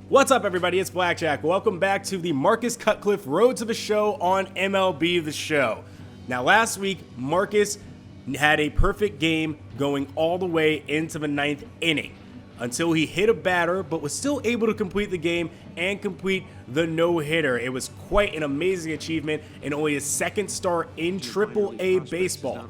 What's up, everybody? It's Blackjack. Welcome back to the Marcus Cutcliff Road to the Show on MLB The Show. Now, last week, Marcus had a perfect game going all the way into the 9th inning until he hit a batter, but was still able to complete the game and complete the no-hitter. It was quite an amazing achievement and only his second start in AAA baseball.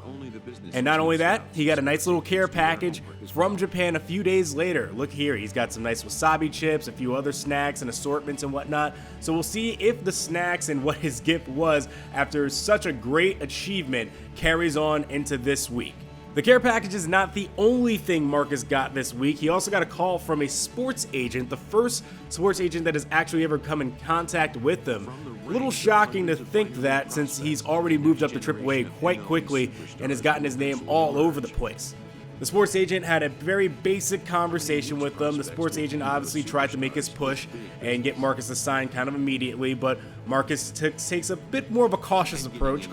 And not only that, he got a nice little care package from Japan a few days later. Look here, he's got some nice wasabi chips, a few other snacks and assortments and whatnot. So we'll see if the snacks and what his gift was after such a great achievement carries on into this week. The care package is not the only thing Marcus got this week. He also got a call from a sports agent, the first sports agent that has actually ever come in contact with him. A little shocking to think that, since he's already moved up to AAA quite quickly and has gotten his name all over the place. The sports agent had a very basic conversation with them. The sports agent obviously tried to make his push and get Marcus to sign kind of immediately, but Marcus takes a bit more of a cautious approach.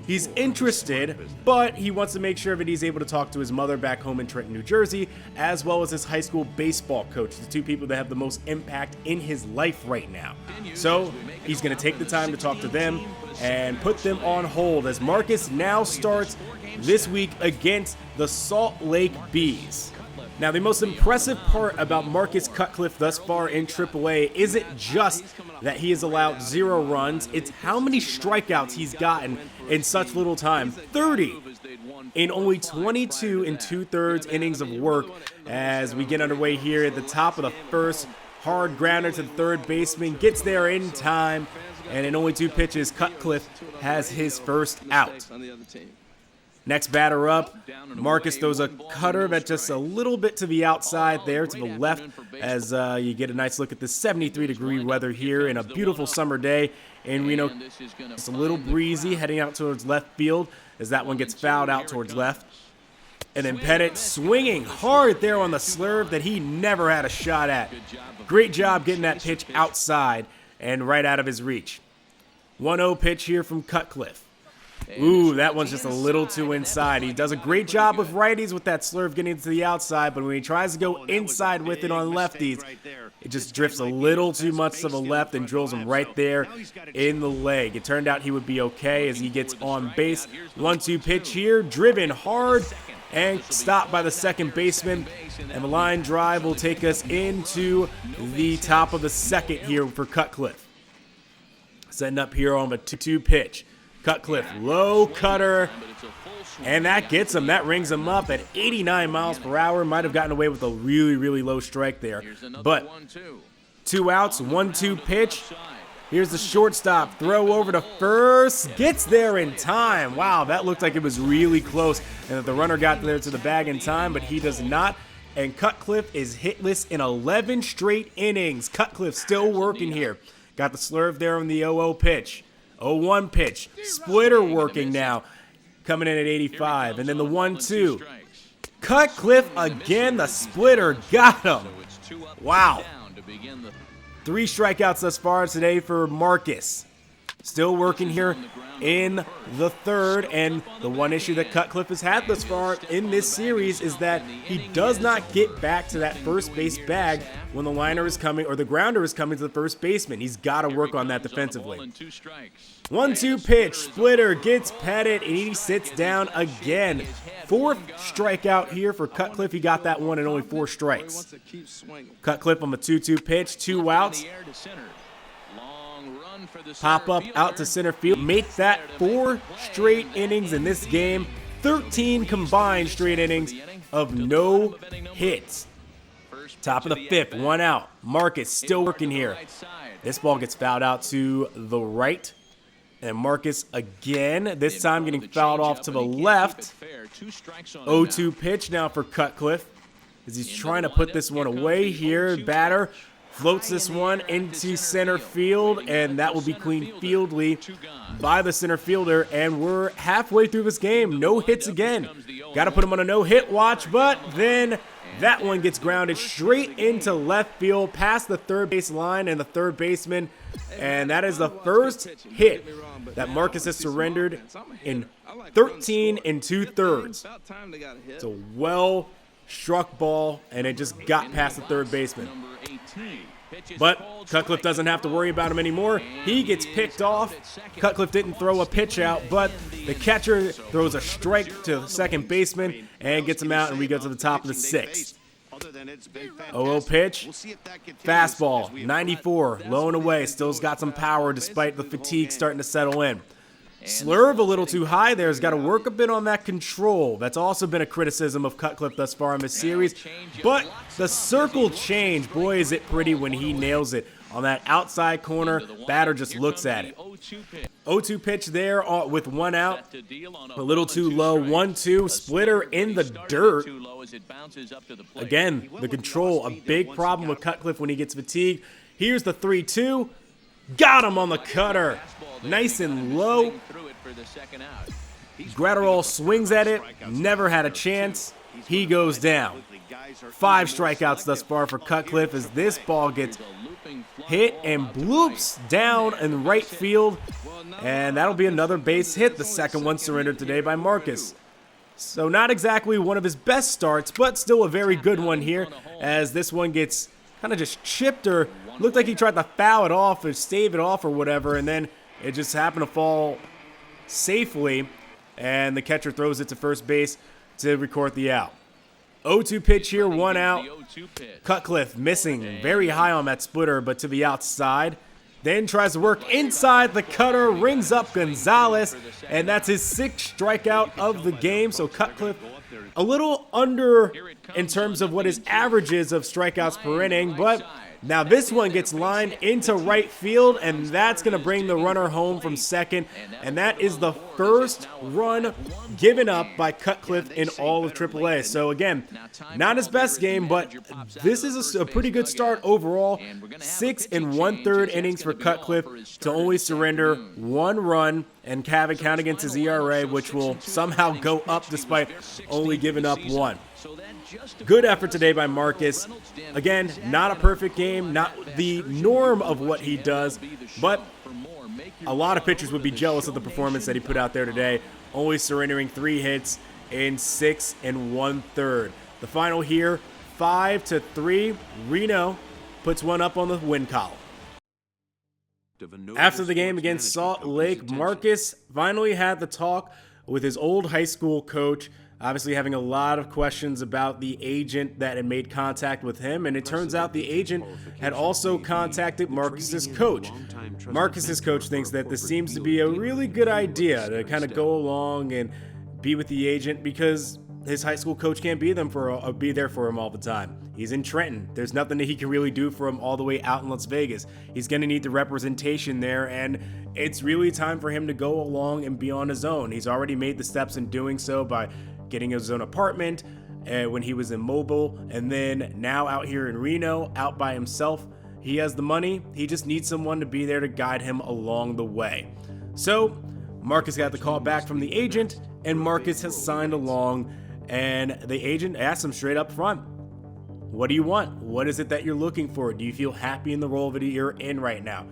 He's interested, but he wants to make sure that he's able to talk to his mother back home in Trenton, New Jersey, as well as his high school baseball coach, the two people that have the most impact in his life right now. So he's going to take the time to talk to them and put them on hold as Marcus now starts this week against the Salt Lake Bees. Now, the most impressive part about Marcus Cutcliff thus far in AAA isn't just that he has allowed 0 runs, it's how many strikeouts he's gotten in such little time. 30 in only 22 2/3 innings of work as we get underway here at the top of the first. Hard grounder to the third baseman, gets there in time, and in only 2 pitches, Cutcliff has his first out. Next batter up, Marcus throws a cutter that's just a little bit to the outside there, to the left, as you get a nice look at the 73-degree weather here in a beautiful summer day in Reno. It's a little breezy heading out towards left field as that one gets fouled out towards left. And then Pettit swinging hard there on the slurve that he never had a shot at. Great job getting that pitch outside and right out of his reach. 1-0 pitch here from Cutcliff. Ooh, that one's just a little too inside. He does a great job with righties with that slurve getting to the outside, but when he tries to go inside with it on lefties, it just drifts a little too much to the left and drills him right there in the leg. It turned out he would be okay as he gets on base. 1-2 pitch here, driven hard and stopped by the second baseman. And the line drive will take us into the top of the second here for Cutcliff. Setting up here on the 2-2 pitch. Cutcliff, low cutter, and that gets him. That rings him up at 89 miles per hour. Might have gotten away with a really, really low strike there. But 2 outs, 1-2 pitch. Here's the shortstop. Throw over to first. Gets there in time. Wow, that looked like it was really close and that the runner got there to the bag in time, but he does not. And Cutcliff is hitless in 11 straight innings. Cutcliff still working here. Got the slurve there on the 0-0 pitch. 0-1 pitch, splitter working now, coming in at 85, and then the 1-2. Cutcliff again, the splitter got him. Wow. 3 strikeouts thus far today for Marcus. Still working here in the third, and the one issue that Cutcliff has had thus far in this series is that he does not get back to that first base bag when the liner is coming or the grounder is coming to the first baseman. He's got to work on that defensively. 1-2 pitch, splitter gets Pettit, and he sits down again. 4th strikeout here for Cutcliff. He got that one in only 4 strikes. Cutcliff on the 2-2 pitch, 2 outs. Pop up out to center field. Make that 4 straight innings in this game. 13 combined straight innings of no hits. Top of the 5th, 1 out. Marcus still working here. This ball gets fouled out to the right. And Marcus again, this time getting fouled off to the left. 0-2 pitch now for Cutcliff as he's trying to put this one away here. Batter floats this one into center field, and that will be clean fieldly by the center fielder. And we're halfway through this game. No hits again. Got to put him on a no-hit watch, but then that one gets grounded straight into left field past the third base line and the third baseman. And that is the first hit that Marcus has surrendered in 13 2/3. It's a well-struck ball, and it just got past the third baseman. But Cutcliff doesn't have to worry about him anymore. He gets picked off. Cutcliff didn't throw a pitch out, but the catcher throws a strike to the second baseman and gets him out, and we go to the top of the sixth. 0-0 pitch. Fastball, 94, low and away. Still's got some power despite the fatigue starting to settle in. Slurve a little too high there. Has got to work a bit on that control. That's also been a criticism of Cutcliff thus far in this series. But the circle change, boy, is it pretty when he nails it. On that outside corner, batter just looks at it. 0-2 pitch there with one out. A little too low. 1-2. Splitter in the dirt. Again, the control, a big problem with Cutcliff when he gets fatigued. Here's the 3-2. Got him on the cutter. Nice and low. Gratterall swings at it. Never had a chance. He goes down. 5 strikeouts thus far for Cutcliff as this ball gets hit and bloops down in right field. And that'll be another base hit. The second one surrendered today by Marcus. So not exactly one of his best starts, but still a very good one here as this one gets kind of just chipped, or looked like he tried to foul it off or stave it off or whatever, and then it just happened to fall safely, and the catcher throws it to first base to record the out. 0-2 pitch here, one out. Cutcliff missing very high on that splitter, but to the outside. Then tries to work inside the cutter, rings up Gonzalez, and that's his 6th strikeout of the game. So Cutcliff a little under in terms of what his average is of strikeouts per inning, but now this one gets lined into right field, and that's going to bring the runner home from second, and that is the first run given up by Cutcliff in all of AAA. So again, not his best game, but this is a pretty good start overall. 6 1/3 innings for Cutcliff to only surrender 1 run and have it count against his ERA, which will somehow go up despite only giving up 1. Good effort today by Marcus. Again, not a perfect game, not the norm of what he does, but a lot of pitchers would be jealous of the performance that he put out there today, only surrendering 3 hits in 6 1/3. The final here, 5-3. Reno puts one up on the win column. After the game against Salt Lake, Marcus finally had the talk with his old high school coach, obviously having a lot of questions about the agent that had made contact with him, and it turns out the agent had also contacted Marcus's coach. Marcus's coach thinks that this seems to be a really good idea to kind of go along and be with the agent because his high school coach can't be there for him all the time. He's in Trenton. There's nothing that he can really do for him all the way out in Las Vegas. He's going to need the representation there, and it's really time for him to go along and be on his own. He's already made the steps in doing so by getting his own apartment when he was in Mobile, and then now out here in Reno, out by himself. He has the money. He just needs someone to be there to guide him along the way. So Marcus got the call back from the agent, and Marcus has signed along, and the agent asked him straight up front, what do you want? What is it that you're looking for? Do you feel happy in the role that you're in right now?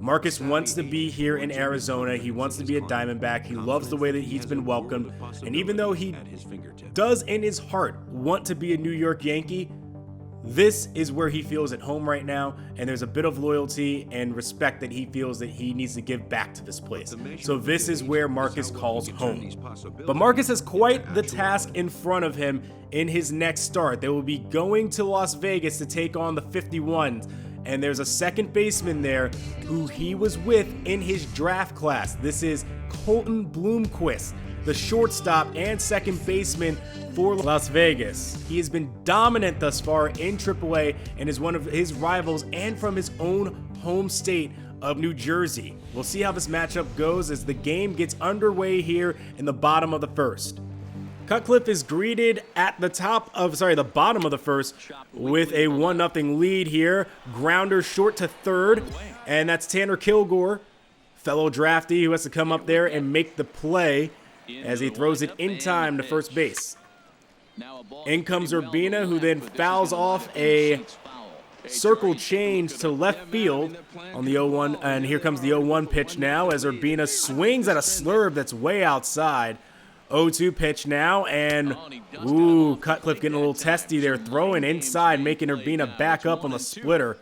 Marcus wants to be here in Arizona. He wants to be a Diamondback. He loves the way that he's been welcomed. And even though he does in his heart want to be a New York Yankee, this is where he feels at home right now. And there's a bit of loyalty and respect that he feels that he needs to give back to this place. So this is where Marcus calls home. But Marcus has quite the task in front of him in his next start. They will be going to Las Vegas to take on the 51s. And there's a second baseman there who he was with in his draft class. This is Colton Bloomquist, the shortstop and second baseman for Las Vegas. He has been dominant thus far in AAA and is one of his rivals and from his own home state of New Jersey. We'll see how this matchup goes as the game gets underway here in the bottom of the first. Cutcliff is greeted at the bottom of the first with a 1-0 lead here. Grounder short to third, and that's Tanner Kilgore, fellow draftee who has to come up there and make the play as he throws it in time to first base. In comes Urbina, who then fouls off a circle change to left field on the 0-1, and here comes the 0-1 pitch now as Urbina swings at a slurve that's way outside. 0-2 pitch now, and Cutcliff getting a little testy there, throwing inside, making Urbina back up on the splitter.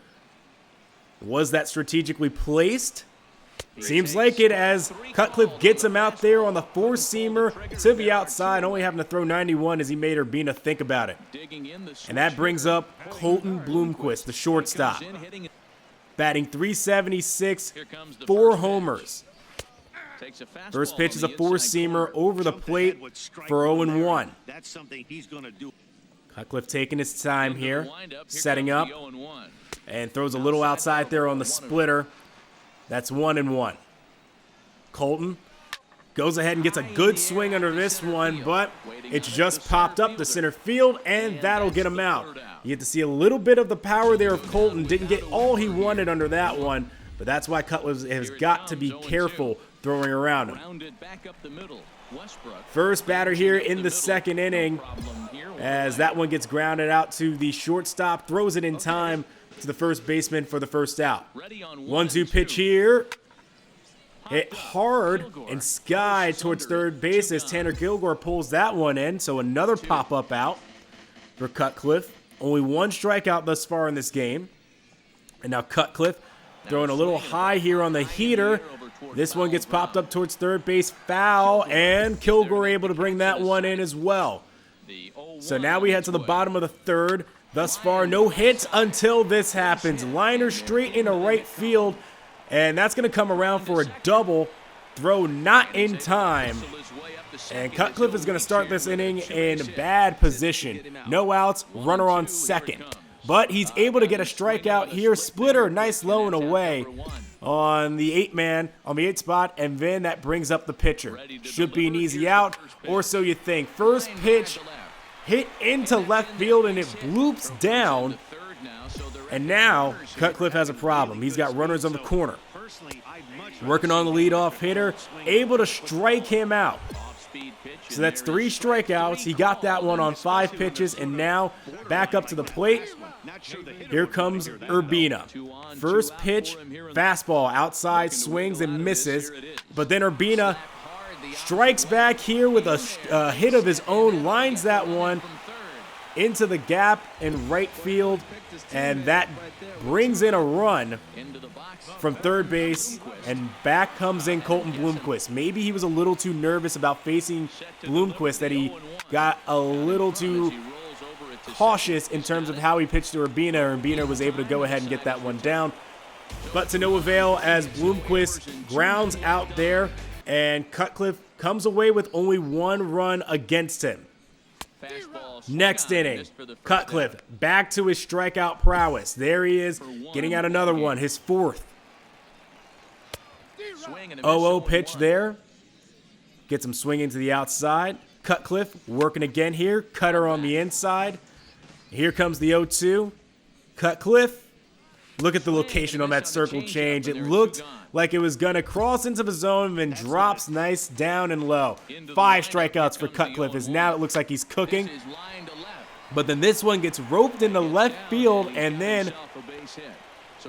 Was that strategically placed? Seems like it, as Cutcliff gets him out there on the four-seamer to the outside, only having to throw 91 as he made Urbina think about it. And that brings up Colton Bloomquist, the shortstop. Batting .376, 4 homers. First pitch is a four-seamer over the plate for 0-1. Cutcliff taking his time here, setting up, and throws a little outside there on the splitter. That's 1-1. Colton goes ahead and gets a good swing under this one, but it's just popped up to center field, and that'll get him out. You get to see a little bit of the power there of Colton. Didn't get all he wanted under that one, but that's why Cutcliff has got to be careful throwing around him. First batter here in the second inning, as that one gets grounded out to the shortstop, throws it in time to the first baseman for the first out. 1-2 pitch here. Hit hard and skied towards third base as Tanner Kilgore pulls that one in. So another pop-up out for Cutcliff. Only 1 strikeout thus far in this game. And now Cutcliff throwing a little high here on the heater. This one gets popped up towards third base, foul, and Kilgore able to bring that one in as well. So now we head to the bottom of the third. Thus far, no hits until this happens. Liner straight into right field, and that's going to come around for a double. Throw not in time. And Cutcliff is going to start this inning in bad position. No outs, runner on second. But he's able to get a strikeout here. Splitter, nice low and away on the 8-man, on the 8 spot, and then that brings up the pitcher. Should be an easy out, or so you think. First pitch hit into left field, and it bloops down. And now Cutcliff has a problem. He's got runners on the corner. Working on the leadoff hitter, able to strike him out. So that's 3 strikeouts. He got that one on 5 pitches, and now back up to the plate. Here comes Urbina. First pitch, fastball outside, swings and misses. But then Urbina strikes back here with a hit of his own, lines that one into the gap in right field, and that brings in a run from third base, and back comes in Colton Bloomquist. Maybe he was a little too nervous about facing Bloomquist, that he got a little too cautious in terms of how he pitched to Urbina. Urbina was able to go ahead and get that one down, but to no avail as Bloomquist grounds out there, and Cutcliff comes away with only 1 run against him. Next inning, Cutcliff back to his strikeout prowess. There he is, getting out another one, his 4th. 0-0 pitch there. Gets him swinging to the outside. Cutcliff working again here. Cutter on the inside. Here comes the 0-2. Cutcliff. Look at the location on that circle change. It looked like it was going to cross into the zone and drops nice down and low. 5 strikeouts for Cutcliff, as now it looks like he's cooking. But then this one gets roped into left field and then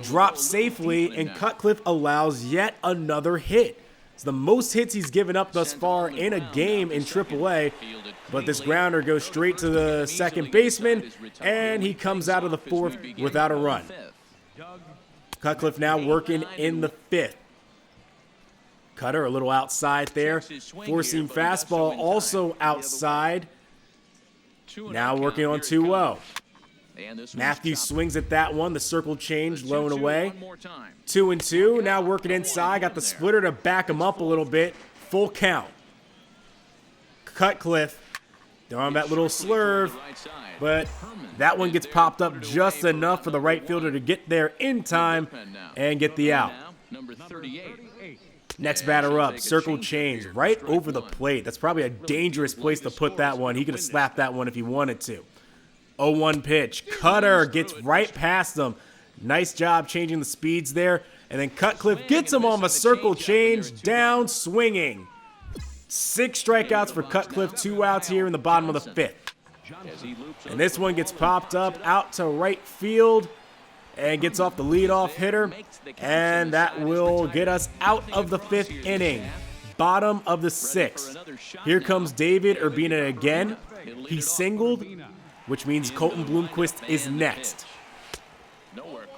drops safely, and Cutcliff allows yet another hit. It's the most hits he's given up thus far in a game in AAA. But this grounder goes straight to the second baseman, and he comes out of the 4th without a run. Cutcliff now working in the 5th. Cutter a little outside there. Four-seam fastball also outside. Now working on 2-0. Matthews swings at that one. The circle change low and away. 2-2. Now working inside. Got the splitter to back him up a little bit. Full count. Cutcliff throwing that little slurve, but that one gets popped up just enough for the right fielder to get there in time and get the out. Next batter up, circle change right over the plate. That's probably a dangerous place to put that one. He could have slapped that one if he wanted to. 0-1 pitch. Cutter gets right past him. Nice job changing the speeds there. And then Cutcliff gets him on the circle change, down swinging. 6 strikeouts for Cutcliff, 2 outs here in the bottom of the 5th. And this one gets popped up out to right field and gets off the leadoff hitter. And that will get us out of the 5th inning. Bottom of the 6th. Here comes David Urbina again. He singled, which means Colton Bloomquist is next.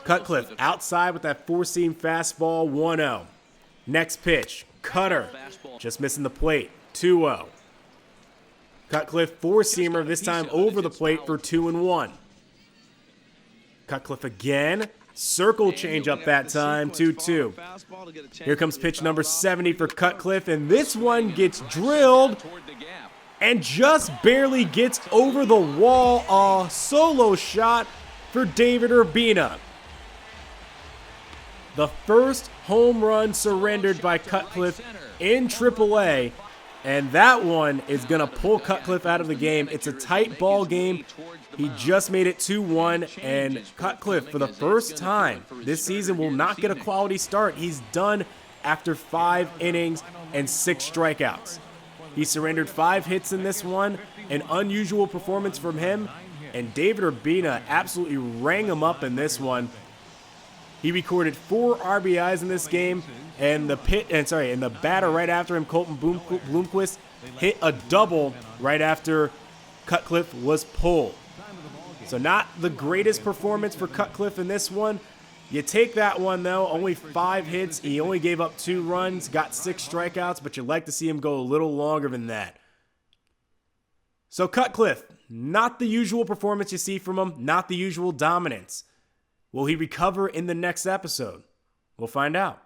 Cutcliff outside with that four-seam fastball, 1-0. Next pitch, cutter, just missing the plate, 2-0. Cutcliff four-seamer, this time over the plate for 2-1. Cutcliff again, circle change up that time, 2-2. Here comes pitch number 70 for Cutcliff, and this one gets drilled and just barely gets over the wall. A solo shot for David Urbina. The first home run surrendered by Cutcliff in AAA, and that one is going to pull Cutcliff out of the game. It's a tight ball game. He just made it 2-1, and Cutcliff, for the first time this season, will not get a quality start. He's done after 5 innings and 6 strikeouts. He surrendered 5 hits in this one, an unusual performance from him, and David Urbina absolutely rang him up in this one. He recorded 4 RBIs in this game, and the batter right after him, Colton Bloomquist, hit a double right after Cutcliff was pulled. So not the greatest performance for Cutcliff in this one. You take that one, though. Only 5 hits. He only gave up 2 runs, got 6 strikeouts, but you'd like to see him go a little longer than that. So Cutcliff, not the usual performance you see from him, not the usual dominance. Will he recover in the next episode? We'll find out.